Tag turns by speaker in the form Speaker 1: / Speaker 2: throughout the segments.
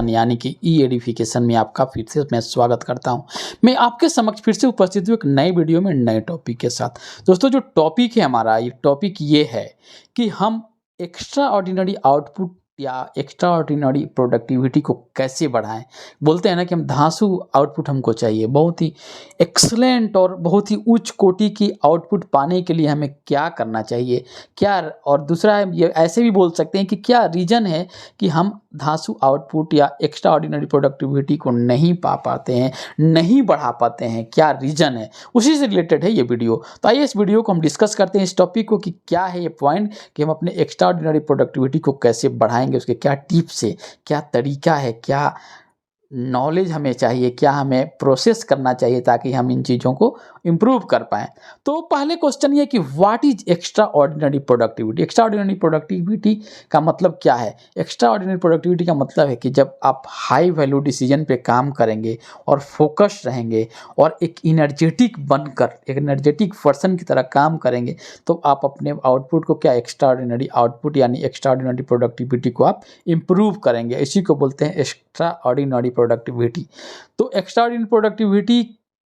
Speaker 1: Education यानी कि ई edification में आपका फिर से मैं स्वागत करता हूं। मैं आपके समक्ष फिर से उपस्थित हूं एक नए वीडियो में नए टॉपिक के साथ। दोस्तों जो टॉपिक है हमारा ये टॉपिक ये है कि हम एक्स्ट्रा ऑर्डिनरी आउटपुट या एक्स्ट्रा ऑर्डिनरी प्रोडक्टिविटी को कैसे बढ़ाएं। बोलते हैं ना कि हम धांसू आउटपुट हमको चाहिए, बहुत ही एक्सलेंट और बहुत ही उच्च कोटि की आउटपुट पाने के लिए हमें क्या करना चाहिए, क्या और दूसरा ये ऐसे भी बोल सकते हैं कि क्या रीज़न है कि हम धांसू आउटपुट या एक्स्ट्रा ऑर्डिनरी प्रोडक्टिविटी को नहीं पा पाते हैं, नहीं बढ़ा पाते हैं, क्या रीज़न है, उसी से रिलेटेड है ये वीडियो। तो आइए इस वीडियो को हम डिस्कस करते हैं, इस टॉपिक को कि क्या है ये पॉइंट कि हम अपने एक्स्ट्रा ऑर्डिनरी प्रोडक्टिविटी को कैसे बढ़ाएंगे, उसके क्या टिप्स है, क्या तरीका है, क्या नॉलेज हमें चाहिए, क्या हमें प्रोसेस करना चाहिए ताकि हम इन चीज़ों को इम्प्रूव कर पाएँ। तो पहले क्वेश्चन ये कि what is extra ordinary productivity. Extra ordinary productivity का मतलब क्या है। एक्स्ट्रा ऑर्डिनरी प्रोडक्टिविटी का मतलब है कि जब आप हाई वैल्यू डिसीजन पे काम करेंगे और फोकस रहेंगे और एक इनर्जेटिक बनकर एक एनर्जेटिक पर्सन की तरह काम करेंगे तो आप अपने आउटपुट को क्या एक्स्ट्रा ऑर्डिनरी आउटपुट यानी एक्स्ट्रा ऑर्डिनरी प्रोडक्टिविटी को आप इम्प्रूव करेंगे। इसी को बोलते हैं एक्स्ट्रा ऑर्डिनरी प्रोडक्टिविटी। तो एक्स्ट्रा ऑर्डिनरी प्रोडक्टिविटी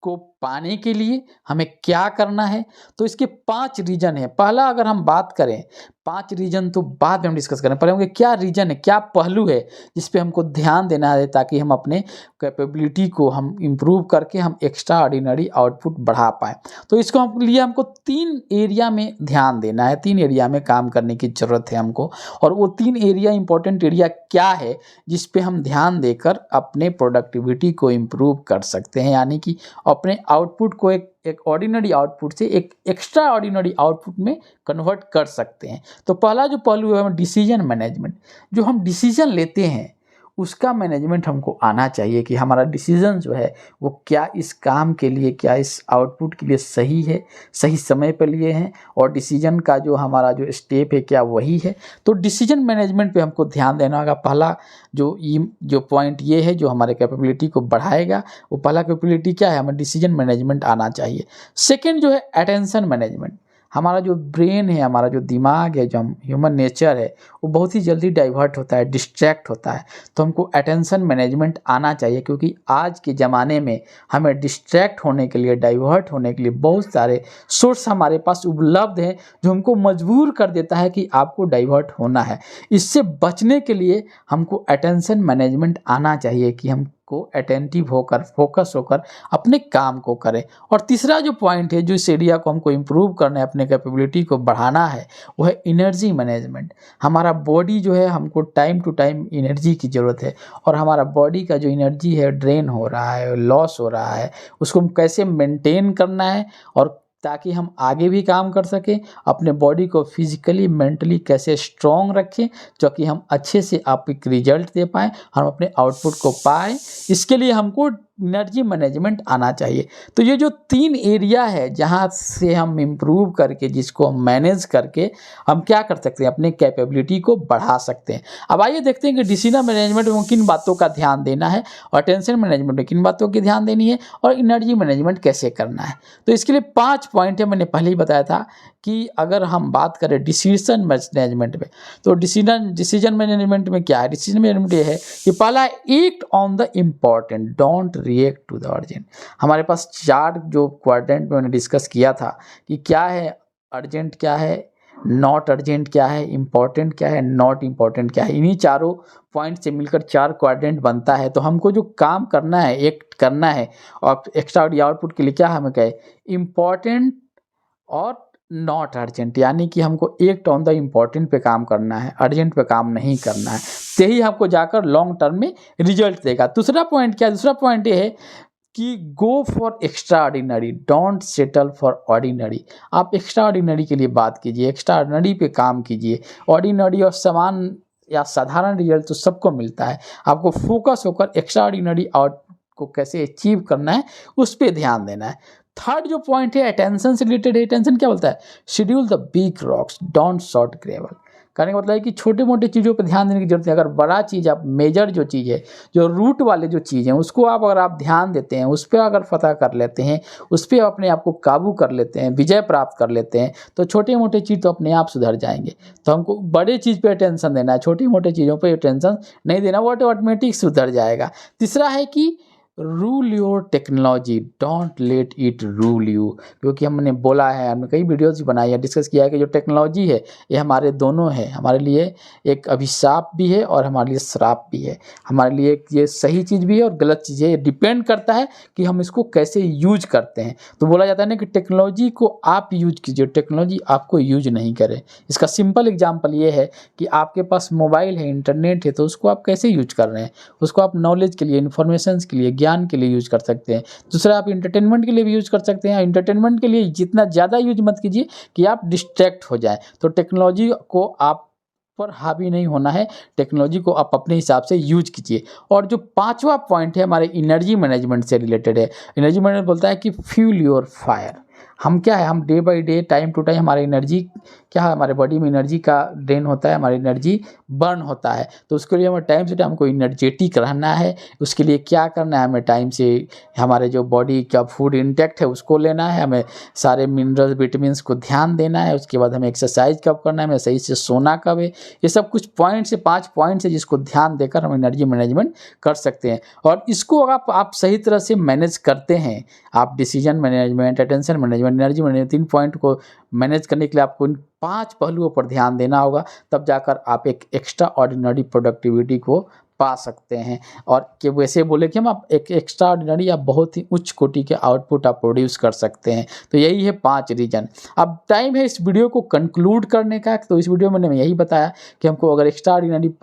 Speaker 1: को पाने के लिए हमें क्या करना है, तो इसके 5 रीजन है। पहला अगर हम बात करें 5 रीजन तो बाद में हम डिस्कस करें, पहले होंगे क्या रीजन है, क्या पहलू है जिस पे हमको ध्यान देना है ताकि हम अपने कैपेबिलिटी को हम इम्प्रूव करके हम एक्स्ट्रा ऑर्डिनरी आउटपुट बढ़ा पाएँ। तो इसको हम लिए हमको 3 एरिया में ध्यान देना है, 3 एरिया में काम करने की ज़रूरत है हमको। और वो 3 एरिया इंपॉर्टेंट एरिया क्या है जिस पे हम ध्यान देकर अपने प्रोडक्टिविटी को इम्प्रूव कर सकते हैं, यानी कि अपने आउटपुट को एक ऑर्डिनरी आउटपुट से एक एक्स्ट्रा ऑर्डिनरी आउटपुट में कन्वर्ट कर सकते हैं। तो पहला जो पहलू है डिसीजन मैनेजमेंट। जो हम डिसीजन लेते हैं उसका मैनेजमेंट हमको आना चाहिए कि हमारा डिसीजन जो है वो क्या इस काम के लिए, क्या इस आउटपुट के लिए सही है, सही समय पर लिए हैं और डिसीजन का जो हमारा जो स्टेप है क्या वही है। तो डिसीजन मैनेजमेंट पे हमको ध्यान देना होगा। पहला जो पॉइंट ये है जो हमारे कैपेबिलिटी को बढ़ाएगा, वो पहला कैपेबिलिटी क्या है, हमें डिसीजन मैनेजमेंट आना चाहिए। सेकेंड जो है अटेंशन मैनेजमेंट। हमारा जो ब्रेन है, हमारा जो दिमाग है, जो हम ह्यूमन नेचर है वो बहुत ही जल्दी डाइवर्ट होता है, डिस्ट्रैक्ट होता है। तो हमको अटेंशन मैनेजमेंट आना चाहिए क्योंकि आज के ज़माने में हमें डिस्ट्रैक्ट होने के लिए, डाइवर्ट होने के लिए बहुत सारे सोर्स हमारे पास उपलब्ध हैं जो हमको मजबूर कर देता है कि आपको डाइवर्ट होना है। इससे बचने के लिए हमको अटेंशन मैनेजमेंट आना चाहिए कि हम को अटेंटिव होकर, फोकस होकर अपने काम को करें। और तीसरा जो पॉइंट है जो इस एरिया को हमको इम्प्रूव करना है, अपने कैपेबिलिटी को बढ़ाना है, वो है एनर्जी मैनेजमेंट। हमारा बॉडी जो है हमको टाइम टू टाइम एनर्जी की ज़रूरत है और हमारा बॉडी का जो एनर्जी है ड्रेन हो रहा है, लॉस हो रहा है, उसको हम कैसे मेंटेन करना है और ताकि हम आगे भी काम कर सकें, अपने बॉडी को फिजिकली मेंटली कैसे स्ट्रॉन्ग रखें जो कि हम अच्छे से आप एक रिजल्ट दे पाएँ, हम अपने आउटपुट को पाएँ। इसके लिए हमको एनर्जी मैनेजमेंट आना चाहिए। तो ये जो 3 एरिया है जहाँ से हम इम्प्रूव करके, जिसको हम मैनेज करके हम क्या कर सकते हैं, अपने कैपेबिलिटी को बढ़ा सकते हैं। अब आइए देखते हैं कि डिसीजन मैनेजमेंट में किन बातों का ध्यान देना है और अटेंशन मैनेजमेंट में किन बातों की ध्यान देनी है और एनर्जी मैनेजमेंट कैसे करना है। तो इसके लिए 5 पॉइंट है, मैंने पहले ही बताया था कि अगर हम बात करें डिसीजन मैनेजमेंट में तो डिसीजन मैनेजमेंट में क्या है। डिसीजन मैनेजमेंट ये है कि पहला act on the important, don't react to the urgent. हमारे पास 4 जो क्वाड्रेंट में मैंने डिस्कस किया था कि क्या है अर्जेंट, क्या है नॉट अर्जेंट, क्या है इम्पॉर्टेंट, क्या है नॉट इम्पॉर्टेंट, क्या है। इन्हीं चारों पॉइंट से मिलकर 4 क्वाड्रेंट बनता है। तो हमको जो काम करना है, एक्ट करना है और एक्स्ट्रा आउटपुट के लिए क्या हमें कहे, इम्पॉर्टेंट और नॉट अर्जेंट, यानी कि हमको एक्ट ऑन द इम्पॉर्टेंट पे काम करना है, अर्जेंट पे काम नहीं करना है। यही हमको जाकर लॉन्ग टर्म में रिजल्ट देगा। दूसरा पॉइंट क्या है, दूसरा पॉइंट ये है कि go for extra ordinary, don't settle for ordinary. आप एक्स्ट्रा ऑर्डिनरी के लिए बात कीजिए, एक्स्ट्रा ऑर्डिनरी पे काम कीजिए। ऑर्डिनरी और समान या साधारण रिजल्ट तो सबको मिलता है, आपको फोकस होकर एक्स्ट्रा ऑर्डिनरी आउटपुट को कैसे अचीव करना है उस पर ध्यान देना है। थर्ड जो पॉइंट है अटेंशन से रिलेटेड है। अटेंशन क्या बोलता है, schedule the big rocks, don't short gravel. कहने का मतलब है कि छोटे-मोटे चीज़ों पे ध्यान देने की ज़रूरत है। अगर बड़ा चीज़ आप मेजर जो चीज़ है, जो रूट वाले जो चीज़ हैं, उसको अगर आप ध्यान देते हैं, उस पे अगर फ़तह कर लेते हैं, उस पे अपने आप को काबू कर लेते हैं, विजय प्राप्त कर लेते हैं, तो छोटे-मोटे चीज़ तो अपने आप सुधर जाएँगे। तो हमको बड़े चीज़ पे अटेंशन देना है, छोटी-मोटी चीज़ों पे टेंशन नहीं देना, वो ऑटोमेटिक सुधर जाएगा। तीसरा है कि rule your technology, don't let it rule you. क्योंकि हमने बोला है, हमने कई वीडियोज़ बनाई है, डिस्कस किया है कि जो टेक्नोलॉजी है ये हमारे दोनों है, हमारे लिए एक अभिशाप भी है और हमारे लिए श्राप भी है। हमारे लिए ये सही चीज़ भी है और गलत चीज़ है, ये डिपेंड करता है कि हम इसको कैसे यूज करते हैं। तो बोला जाता है ना कि टेक्नोलॉजी को आप यूज कीजिए, टेक्नोलॉजी आपको यूज नहीं करे। इसका सिंपल एग्जाम्पल ये है कि आपके पास मोबाइल है, इंटरनेट है, तो उसको आप कैसे यूज कर रहे हैं। उसको आप नॉलेज के लिए, इन्फॉर्मेशन के लिए, ज्ञान के लिए यूज कर सकते हैं। दूसरा, आप इंटरटेनमेंट के लिए भी यूज कर सकते हैं। इंटरटेनमेंट के लिए जितना ज़्यादा यूज मत कीजिए कि आप डिस्ट्रैक्ट हो जाएं। तो टेक्नोलॉजी को आप पर हावी नहीं होना है, टेक्नोलॉजी को आप अपने हिसाब से यूज कीजिए। और जो पांचवा पॉइंट है हमारे एनर्जी मैनेजमेंट से रिलेटेड है। एनर्जी मैनेजमेंट बोलता है कि फ्यूल योर फायर। हम क्या है, हम day by day, time to time हमारी एनर्जी क्या है, हमारे बॉडी में एनर्जी का ड्रेन होता है, हमारी एनर्जी बर्न होता है। तो उसके लिए हमें टाइम से टाइम को एनर्जेटिक रहना है। उसके लिए क्या करना है, हमें टाइम से हमारे जो बॉडी का फूड इंटेक्ट है उसको लेना है, हमें सारे मिनरल विटामिन्स को ध्यान देना है। उसके बाद हमें एक्सरसाइज कब करना है, हमें सही से सोना कब है। ये सब कुछ पॉइंट्स है, 5 पॉइंट्स है जिसको ध्यान देकर हम एनर्जी मैनेजमेंट कर सकते हैं। और इसको अगर आप सही तरह से मैनेज करते हैं, आप decision management, attention management, energy management, 3 point को मैनेज करने के लिए आपको इन 5 पहलुओं पर ध्यान देना होगा। तब जाकर आप एक एक्स्ट्रा ऑर्डिनरी प्रोडक्टिविटी को पा सकते हैं। और कि वैसे बोले कि हम आप एक एक्स्ट्रा ऑर्डिनरी या बहुत ही उच्च कोटि के आउटपुट आप प्रोड्यूस कर सकते हैं। तो यही है 5 रीजन। अब टाइम है इस वीडियो को कंक्लूड करने का। तो इस वीडियो में मैंने यही बताया कि हमको अगर एक्स्ट्रा ऑर्डिनरी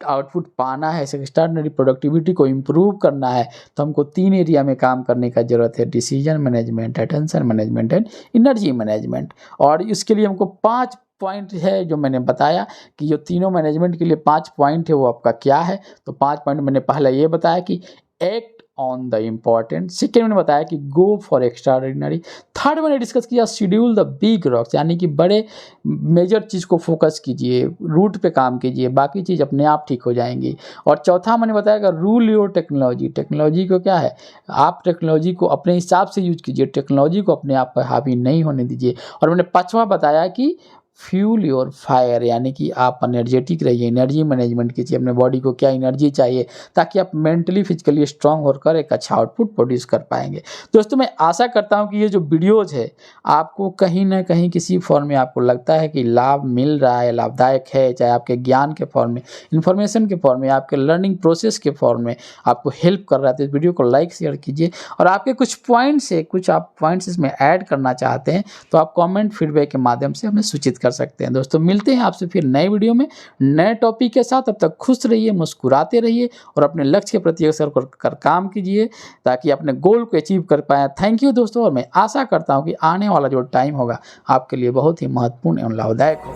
Speaker 1: आउटपुट पाना है, एक्स्ट्राऑर्डिनरी प्रोडक्टिविटी को इम्प्रूव करना है, तो हमको 3 एरिया में काम करने का ज़रूरत है: decision management, attention management and energy management. और इसके लिए हमको 5 पॉइंट है जो मैंने बताया कि जो तीनों मैनेजमेंट के लिए 5 पॉइंट है वो आपका क्या है। तो 5 पॉइंट मैंने पहले ये बताया कि act on the important. Second मैंने बताया कि गो फॉर एक्स्ट्राऑर्डिनरी। थर्ड मैंने डिस्कस किया शेड्यूल द बिग रॉक्स, यानी कि बड़े मेजर चीज़ को फोकस कीजिए, रूट पे काम कीजिए, बाकी चीज़ अपने आप ठीक हो जाएंगी। और चौथा मैंने बताया कि रूल योर टेक्नोलॉजी। टेक्नोलॉजी को क्या है, आप टेक्नोलॉजी को अपने हिसाब से यूज कीजिए, टेक्नोलॉजी को अपने आप पर हावी नहीं होने दीजिए। और मैंने 5वां बताया कि फ्यूल योर फायर, यानी कि आप एनर्जेटिक रहिए, एनर्जी मैनेजमेंट कीजिए, अपने बॉडी को क्या एनर्जी चाहिए ताकि आप मेंटली फिजिकली स्ट्रांग होकर एक अच्छा आउटपुट प्रोड्यूस कर पाएंगे। दोस्तों, मैं आशा करता हूं कि ये जो वीडियोज़ है आपको कहीं ना कहीं किसी फॉर्म में आपको लगता है कि लाभ मिल रहा है, लाभदायक है, चाहे आपके ज्ञान के फॉर्म में, इन्फॉर्मेशन के फॉर्म में, आपके लर्निंग प्रोसेस के फॉर्म में आपको हेल्प कर रहा है। तो इस वीडियो को लाइक शेयर कीजिए। और आपके कुछ पॉइंट्स है, कुछ आप पॉइंट्स इसमें ऐड करना चाहते हैं तो आप कॉमेंट फीडबैक के माध्यम से हमें सूचित कर सकते हैं। दोस्तों, मिलते हैं आपसे फिर नए वीडियो में नए टॉपिक के साथ। तब तक खुश रहिए, मुस्कुराते रहिए और अपने लक्ष्य के प्रति अवसर कर काम कीजिए ताकि अपने गोल को अचीव कर पाएं। थैंक यू दोस्तों, और मैं आशा करता हूं कि आने वाला जो टाइम होगा आपके लिए बहुत ही महत्वपूर्ण एवं लाभदायक हो।